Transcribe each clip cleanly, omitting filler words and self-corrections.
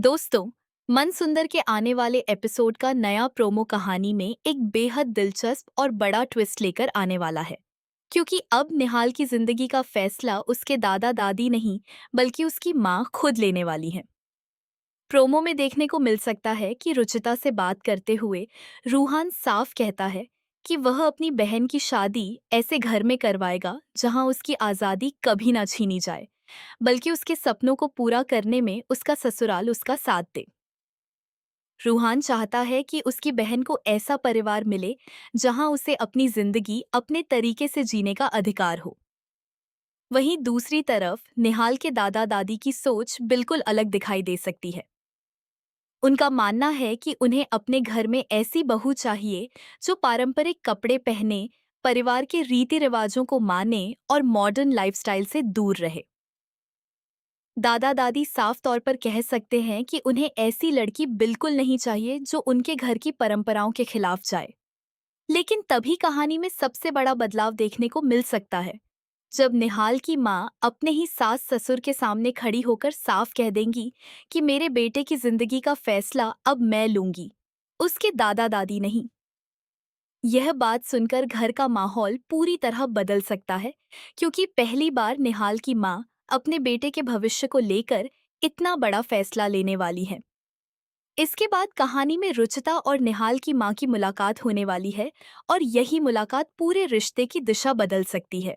दोस्तों, मन सुंदर के आने वाले एपिसोड का नया प्रोमो कहानी में एक बेहद दिलचस्प और बड़ा ट्विस्ट लेकर आने वाला है। क्योंकि अब निहाल की जिंदगी का फैसला उसके दादा दादी नहीं, बल्कि उसकी माँ खुद लेने वाली है। प्रोमो में देखने को मिल सकता है कि रुचिता से बात करते हुए रूहान साफ कहता है कि वह अपनी बहन की शादी ऐसे घर में करवाएगा जहां उसकी आज़ादी कभी ना छीनी जाए, बल्कि उसके सपनों को पूरा करने में उसका ससुराल उसका साथ दे। रूहान चाहता है कि उसकी बहन को ऐसा परिवार मिले जहां उसे अपनी जिंदगी अपने तरीके से जीने का अधिकार हो। वहीं दूसरी तरफ निहाल के दादा दादी की सोच बिल्कुल अलग दिखाई दे सकती है। उनका मानना है कि उन्हें अपने घर में ऐसी बहू चाहिए जो पारंपरिक कपड़े पहने, परिवार के रीति रिवाजों को माने और मॉडर्न लाइफस्टाइल से दूर रहे। दादा दादी साफ तौर पर कह सकते हैं कि उन्हें ऐसी लड़की बिल्कुल नहीं चाहिए जो उनके घर की परंपराओं के खिलाफ जाए। लेकिन तभी कहानी में सबसे बड़ा बदलाव देखने को मिल सकता है, जब निहाल की माँ अपने ही सास ससुर के सामने खड़ी होकर साफ कह देंगी कि मेरे बेटे की जिंदगी का फैसला अब मैं लूंगी, उसके दादा दादी नहीं। यह बात सुनकर घर का माहौल पूरी तरह बदल सकता है, क्योंकि पहली बार निहाल की माँ अपने बेटे के भविष्य को लेकर इतना बड़ा फैसला लेने वाली है। इसके बाद कहानी में रुचिता और निहाल की माँ की मुलाकात होने वाली है, और यही मुलाकात पूरे रिश्ते की दिशा बदल सकती है।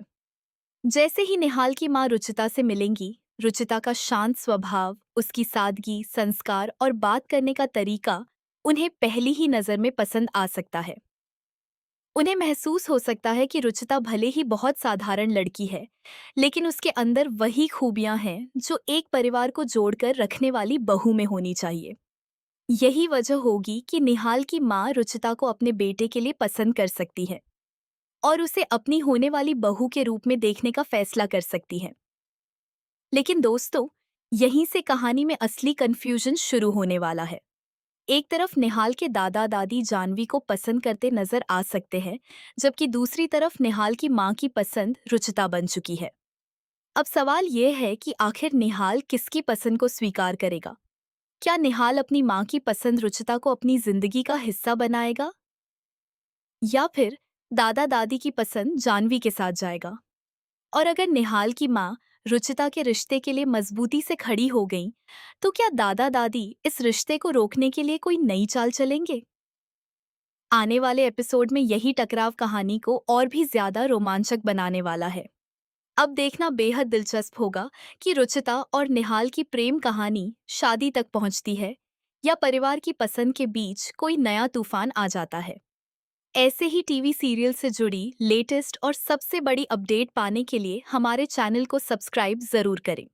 जैसे ही निहाल की माँ रुचिता से मिलेंगी, रुचिता का शांत स्वभाव, उसकी सादगी, संस्कार और बात करने का तरीका उन्हें पहली ही नज़र में पसंद आ सकता है। उन्हें महसूस हो सकता है कि रुचिता भले ही बहुत साधारण लड़की है, लेकिन उसके अंदर वही खूबियां हैं जो एक परिवार को जोड़कर रखने वाली बहू में होनी चाहिए। यही वजह होगी कि निहाल की माँ रुचिता को अपने बेटे के लिए पसंद कर सकती है और उसे अपनी होने वाली बहू के रूप में देखने का फैसला कर सकती है। लेकिन दोस्तों, यहीं से कहानी में असली कंफ्यूजन शुरू होने वाला है। एक तरफ निहाल के दादा दादी जानवी को पसंद करते नजर आ सकते हैं, जबकि दूसरी तरफ निहाल की माँ की पसंद रुचिता बन चुकी है। अब सवाल यह है कि आखिर निहाल किसकी पसंद को स्वीकार करेगा? क्या निहाल अपनी माँ की पसंद रुचिता को अपनी जिंदगी का हिस्सा बनाएगा, या फिर दादा दादी की पसंद जानवी के साथ जाएगा? और अगर निहाल की माँ रुचिता के रिश्ते के लिए मजबूती से खड़ी हो गई, तो क्या दादा दादी इस रिश्ते को रोकने के लिए कोई नई चाल चलेंगे? आने वाले एपिसोड में यही टकराव कहानी को और भी ज्यादा रोमांचक बनाने वाला है। अब देखना बेहद दिलचस्प होगा कि रुचिता और निहाल की प्रेम कहानी शादी तक पहुंचती है, या परिवार की पसंद के बीच कोई नया तूफान आ जाता है। ऐसे ही टीवी सीरियल से जुड़ी लेटेस्ट और सबसे बड़ी अपडेट पाने के लिए हमारे चैनल को सब्सक्राइब जरूर करें।